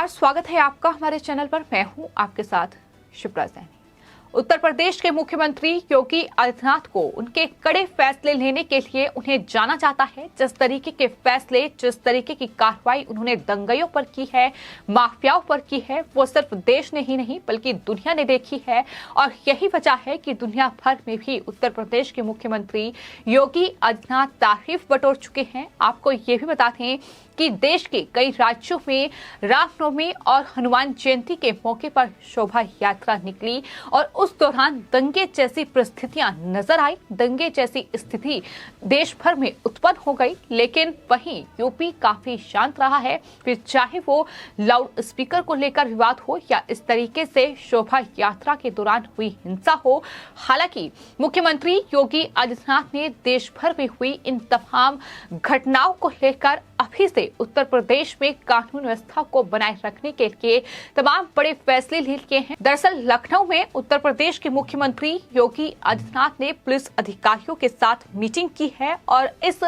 नमस्कार, स्वागत है आपका हमारे चैनल पर। मैं हूं आपके साथ शिप्रा सैनी। उत्तर प्रदेश के मुख्यमंत्री योगी आदित्यनाथ को उनके कड़े फैसले लेने के लिए उन्हें जाना जाता है। जिस तरीके के फैसले, जिस तरीके की कार्रवाई उन्होंने दंगइयों पर की है, माफियाओं पर की है, वो सिर्फ देश ने ही नहीं बल्कि दुनिया ने देखी है। और यही वजह है कि दुनिया भर में भी उत्तर प्रदेश के मुख्यमंत्री योगी आदित्यनाथ तारीफ बटोर चुके हैं। आपको ये भी बता दें कि देश के कई राज्यों में रामनवमी और हनुमान जयंती के मौके पर शोभा यात्रा निकली और उस दौरान दंगे जैसी परिस्थितियां नजर आई। दंगे जैसी स्थिति देश भर में उत्पन्न हो गई, लेकिन वहीं यूपी काफी शांत रहा है। फिर चाहे वो लाउड स्पीकर को लेकर विवाद हो या इस तरीके से शोभा यात्रा के दौरान हुई हिंसा हो। हालांकि मुख्यमंत्री योगी आदित्यनाथ ने देश भर में हुई इन तमाम घटनाओं को लेकर अभी से उत्तर प्रदेश में कानून व्यवस्था को बनाए रखने के लिए तमाम बड़े फैसले ले लिए हैं। दरअसल लखनऊ में उत्तर प्रदेश के मुख्यमंत्री योगी आदित्यनाथ ने पुलिस अधिकारियों के साथ मीटिंग की है और इस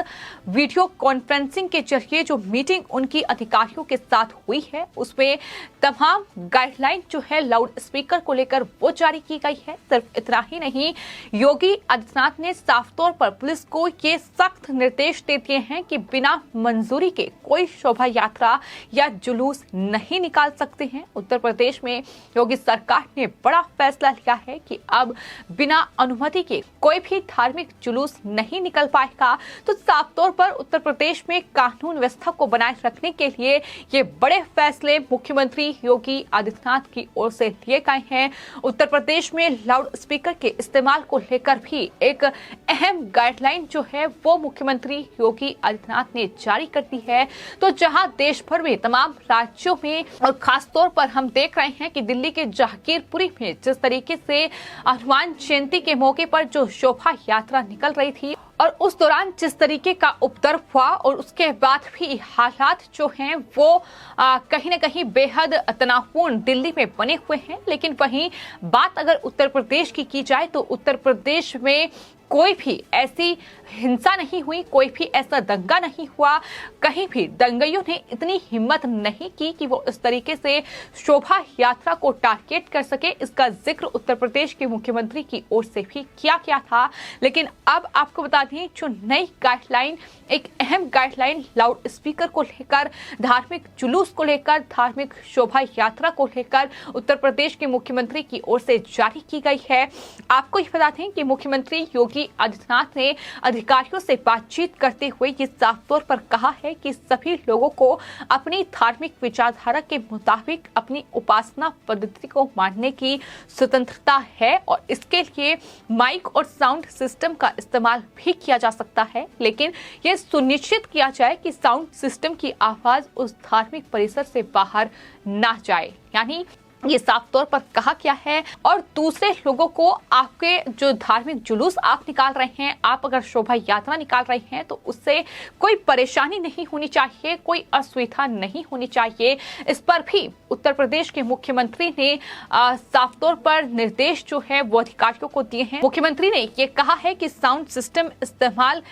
वीडियो कॉन्फ्रेंसिंग के जरिए जो मीटिंग उनकी अधिकारियों के साथ हुई है उसमें तमाम गाइडलाइन जो है लाउड स्पीकर को लेकर वो जारी की गई है। सिर्फ इतना ही नहीं, योगी आदित्यनाथ ने साफ तौर पर पुलिस को ये सख्त निर्देश दे दिए हैं कि बिना मंजूरी के कोई शोभा यात्रा या जुलूस नहीं निकाल सकते हैं। उत्तर प्रदेश में योगी सरकार ने बड़ा फैसला लिया है कि अब बिना अनुमति के कोई भी धार्मिक जुलूस नहीं निकल पाएगा। तो साफ तौर पर उत्तर प्रदेश में कानून व्यवस्था को बनाए रखने के लिए ये बड़े फैसले मुख्यमंत्री योगी आदित्यनाथ की ओर से लिए गए हैं। उत्तर प्रदेश में लाउड स्पीकर के इस्तेमाल को लेकर भी एक अहम गाइडलाइन जो है वो मुख्यमंत्री योगी आदित्यनाथ ने जारी कर दी है। तो जहां देश भर में तमाम राज्यों में और खास तौर पर हम देख रहे हैं कि दिल्ली के जहांगीरपुरी में जिस तरीके से हनुमान जयंती के मौके पर जो शोभा यात्रा निकल रही थी और उस दौरान जिस तरीके का उपद्रव हुआ और उसके बाद भी हालात जो हैं वो कहीं न कहीं बेहद तनावपूर्ण दिल्ली में बने हुए हैं। लेकिन वहीं बात अगर उत्तर प्रदेश की जाए तो उत्तर प्रदेश में कोई भी ऐसी हिंसा नहीं हुई, कोई भी ऐसा दंगा नहीं हुआ। कहीं भी दंगइयों ने इतनी हिम्मत नहीं की कि वो इस तरीके से शोभा यात्रा को टारगेट कर सके। इसका जिक्र उत्तर प्रदेश के मुख्यमंत्री की ओर से भी किया गया था। लेकिन अब आपको बता दें, जो नई गाइडलाइन, एक अहम गाइडलाइन लाउड स्पीकर को लेकर, धार्मिक जुलूस को लेकर, धार्मिक शोभा यात्रा को लेकर उत्तर प्रदेश के मुख्यमंत्री की ओर से जारी की गई है। आपको ये बता दें कि मुख्यमंत्री योगी आदित्यनाथ ने अधिकारियों से बातचीत करते हुए ये साफ तौर पर कहा है कि सभी लोगों को अपनी धार्मिक विचारधारा के मुताबिक अपनी उपासना पद्धति को मानने की स्वतंत्रता है और इसके लिए माइक और साउंड सिस्टम का इस्तेमाल भी किया जा सकता है। लेकिन यह सुनिश्चित किया जाए कि साउंड सिस्टम की आवाज उस धार्मिक परिसर से बाहर ना जाए। यानी ये साफ तौर पर कहा गया है। और दूसरे लोगों को, आपके जो धार्मिक जुलूस आप निकाल रहे हैं, आप अगर शोभा यात्रा निकाल रहे हैं तो उससे कोई परेशानी नहीं होनी चाहिए, कोई असुविधा नहीं होनी चाहिए। इस पर भी उत्तर प्रदेश के मुख्यमंत्री ने साफ तौर पर निर्देश जो है वो अधिकारियों को दिए हैं। मुख्यमंत्री ने ये कहा है कि साउंड सिस्टम इस्तेमाल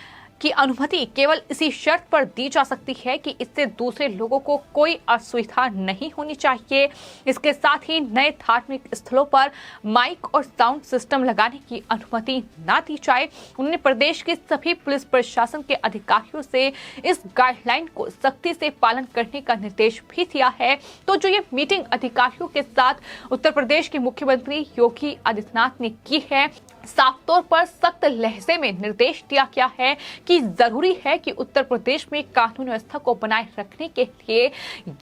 की अनुमति केवल इसी शर्त पर दी जा सकती है कि इससे दूसरे लोगों को कोई असुविधा नहीं होनी चाहिए। इसके साथ ही नए धार्मिक स्थलों पर माइक और साउंड सिस्टम लगाने की अनुमति ना दी जाए। उन्होंने प्रदेश के सभी पुलिस प्रशासन के अधिकारियों से इस गाइडलाइन को सख्ती से पालन करने का निर्देश भी दिया है। तो जो ये मीटिंग अधिकारियों के साथ उत्तर प्रदेश के मुख्यमंत्री योगी आदित्यनाथ ने की है, साफ तौर पर सख्त लहजे में निर्देश दिया गया है कि जरूरी है कि उत्तर प्रदेश में कानून व्यवस्था को बनाए रखने के लिए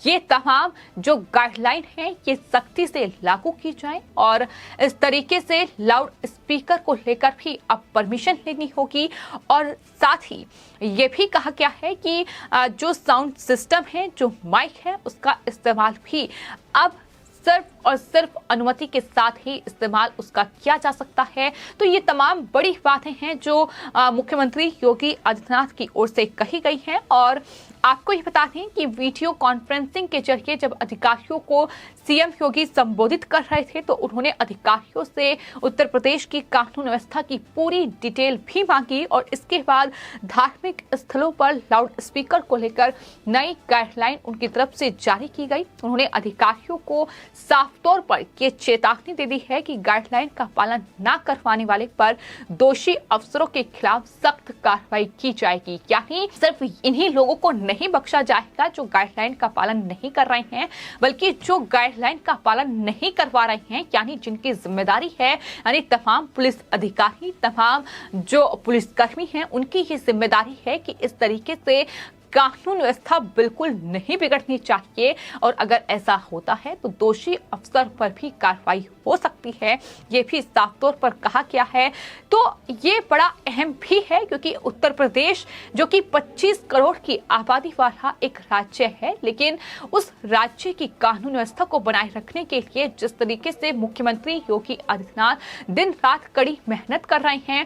ये तमाम जो गाइडलाइन है ये सख्ती से लागू की जाए। और इस तरीके से लाउड स्पीकर को लेकर भी अब परमिशन लेनी होगी। और साथ ही ये भी कहा गया है कि जो साउंड सिस्टम है, जो माइक है, उसका इस्तेमाल भी अब सिर्फ और सिर्फ अनुमति के साथ ही इस्तेमाल उसका किया जा सकता है। तो ये तमाम बड़ी बातें हैं जो मुख्यमंत्री योगी आदित्यनाथ की ओर से कही गई हैं। और आपको ये बता दें कि वीडियो कॉन्फ्रेंसिंग के जरिए जब अधिकारियों को सीएम योगी संबोधित कर रहे थे तो उन्होंने अधिकारियों से उत्तर प्रदेश की कानून व्यवस्था की पूरी डिटेल भी मांगी और इसके बाद धार्मिक स्थलों पर लाउड स्पीकर को लेकर नई गाइडलाइन उनकी तरफ से जारी की गई। उन्होंने अधिकारियों को साफ तौर पर ये चेतावनी दे दी है कि गाइडलाइन का पालन न करवाने वाले पर दोषी अफसरों के खिलाफ सख्त कार्रवाई की जाएगी। यानी सिर्फ इन्हीं लोगों को नहीं बख्शा जाएगा जो गाइडलाइन का पालन नहीं कर रहे हैं, बल्कि जो गाइडलाइन का पालन नहीं करवा रहे हैं यानी जिनकी जिम्मेदारी है, यानी तमाम पुलिस अधिकारी, तमाम जो पुलिसकर्मी हैं, उनकी ये जिम्मेदारी है कि इस तरीके से कानून व्यवस्था बिल्कुल नहीं बिगड़नी चाहिए और अगर ऐसा होता है तो दोषी अफसर पर भी कार्रवाई हो सकती है। ये भी साफ तौर पर कहा गया है। तो ये बड़ा अहम भी है क्योंकि उत्तर प्रदेश जो कि 25 करोड़ की आबादी वाला एक राज्य है, लेकिन उस राज्य की कानून व्यवस्था को बनाए रखने के लिए जिस तरीके से मुख्यमंत्री योगी आदित्यनाथ दिन रात कड़ी मेहनत कर रहे हैं,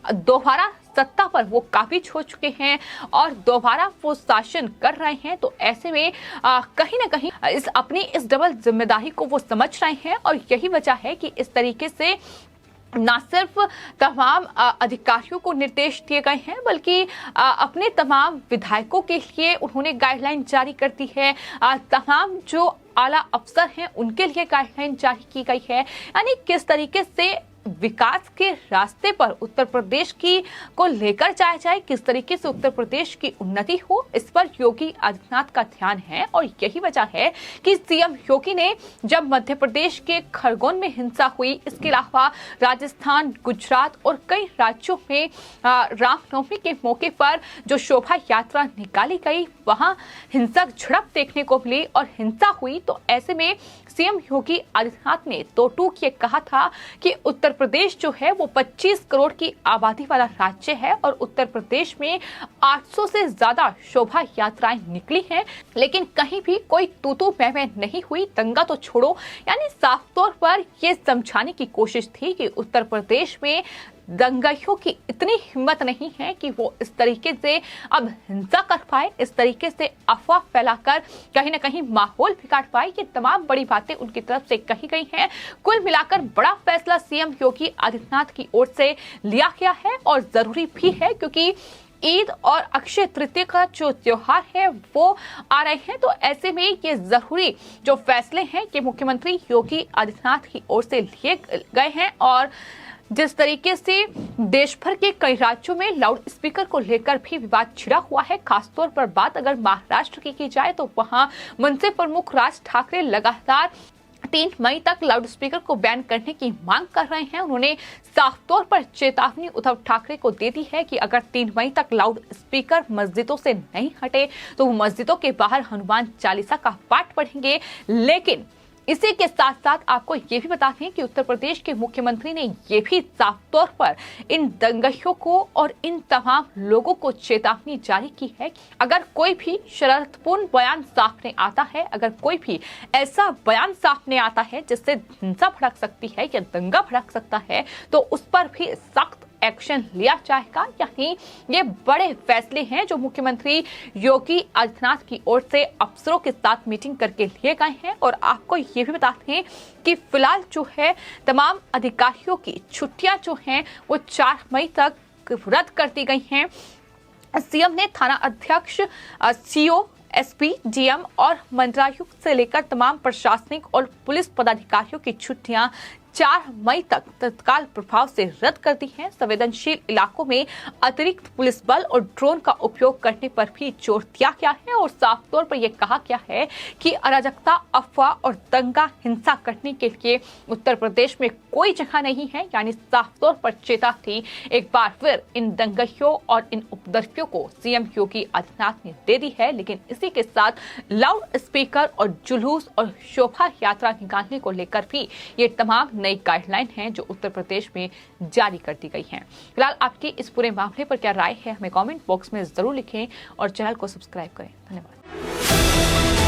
दोबारा सत्ता पर वो काबिज हो चुके हैं और दोबारा वो शासन कर रहे हैं, तो ऐसे में कहीं ना कहीं इस डबल जिम्मेदारी को वो समझ रहे हैं और यही वजह है कि इस तरीके से न सिर्फ तमाम अधिकारियों को निर्देश दिए गए हैं बल्कि अपने तमाम विधायकों के लिए उन्होंने गाइडलाइन जारी कर दी है। तमाम जो आला अफसर हैं उनके लिए गाइडलाइन जारी की गई है। यानी किस तरीके से विकास के रास्ते पर उत्तर प्रदेश की को लेकर जाया जाए, किस तरीके से उत्तर प्रदेश की उन्नति हो, इस पर योगी आदित्यनाथ का ध्यान है। और यही वजह है कि सीएम योगी ने जब मध्य प्रदेश के खरगोन में हिंसा हुई, इसके अलावा राजस्थान, गुजरात और कई राज्यों में रामनवमी के मौके पर जो शोभा यात्रा निकाली गई, वहां हिंसक झड़प देखने को मिली और हिंसा हुई। तो ऐसे में सीएम योगी आदित्यनाथ ने तो टूक ये कहा था कि उत्तर प्रदेश जो है वो 25 करोड़ की आबादी वाला राज्य है और उत्तर प्रदेश में 800 से ज्यादा शोभा यात्राएं निकली हैं, लेकिन कहीं भी कोई तू मैं नहीं हुई, दंगा तो छोड़ो। यानी साफ तौर पर यह समझाने की कोशिश थी कि उत्तर प्रदेश में दंगाइयों की इतनी हिम्मत नहीं है कि वो इस तरीके से अब हिंसा कर पाए, इस तरीके से अफवाह फैलाकर कहीं ना कहीं माहौल बिगाड़ पाए। ये तमाम बड़ी बातें उनकी तरफ से कही गई हैं। कुल मिलाकर बड़ा फैसला सीएम योगी आदित्यनाथ की ओर से लिया गया है और जरूरी भी है क्योंकि ईद और अक्षय तृतीया का जो त्योहार है वो आ रहे हैं। तो ऐसे में ये जरूरी जो फैसले हैं कि मुख्यमंत्री योगी आदित्यनाथ की ओर से लिए गए हैं। और जिस तरीके से देश भर के कई राज्यों में लाउड स्पीकर को लेकर भी विवाद छिड़ा हुआ है, खासतौर पर बात अगर महाराष्ट्र की जाए तो वहां मनसे प्रमुख राज ठाकरे लगातार 3 मई तक लाउड स्पीकर को बैन करने की मांग कर रहे हैं। उन्होंने साफ तौर पर चेतावनी उद्धव ठाकरे को दे दी है कि अगर 3 मई तक लाउड स्पीकर मस्जिदों से नहीं हटे तो वो मस्जिदों के बाहर हनुमान चालीसा का पाठ पढ़ेंगे। लेकिन इसी के साथ साथ आपको ये भी बता दें कि उत्तर प्रदेश के मुख्यमंत्री ने ये भी साफ तौर पर इन दंगाइयों को और इन तमाम लोगों को चेतावनी जारी की है कि अगर कोई भी शरारतपूर्ण बयान सामने आता है, अगर कोई भी ऐसा बयान सामने आता है जिससे हिंसा भड़क सकती है या दंगा भड़क सकता है, तो उस पर भी सख्त एक्शन लिया जाएगा। यानी ये बड़े फैसले हैं जो मुख्यमंत्री योगी आदित्यनाथ की ओर से अफसरों के साथ मीटिंग करके लिए गए हैं। और आपको ये भी बताते हैं कि फिलहाल जो है तमाम अधिकारियों की छुट्टियां जो हैं वो 4 मई तक रद्द कर दी गई हैं। सीएम ने थाना अध्यक्ष, सीओ, एसपी, डीएम और मंडलायुक्त से लेकर तमाम प्रशासनिक और पुलिस पदाधिकारियों की छुट्टियां 4 मई तक तत्काल प्रभाव से रद्द कर दी हैं। संवेदनशील इलाकों में अतिरिक्त पुलिस बल और ड्रोन का उपयोग करने पर भी जोर दिया गया है और साफ तौर पर यह कहा गया है कि अराजकता, अफवाह और दंगा हिंसा करने के लिए उत्तर प्रदेश में कोई जगह नहीं है। यानी साफ तौर पर चेतावनी एक बार फिर इन दंगाइयों और इन उपद्रवियों को सीएम योगी आदित्यनाथ ने दे दी है। लेकिन इसी के साथ लाउड स्पीकर और जुलूस और शोभा यात्रा निकालने को लेकर भी ये तमाम नई गाइडलाइन हैं जो उत्तर प्रदेश में जारी कर दी गई हैं। फिलहाल आपकी इस पूरे मामले पर क्या राय है, हमें कमेंट बॉक्स में जरूर लिखें और चैनल को सब्सक्राइब करें। धन्यवाद।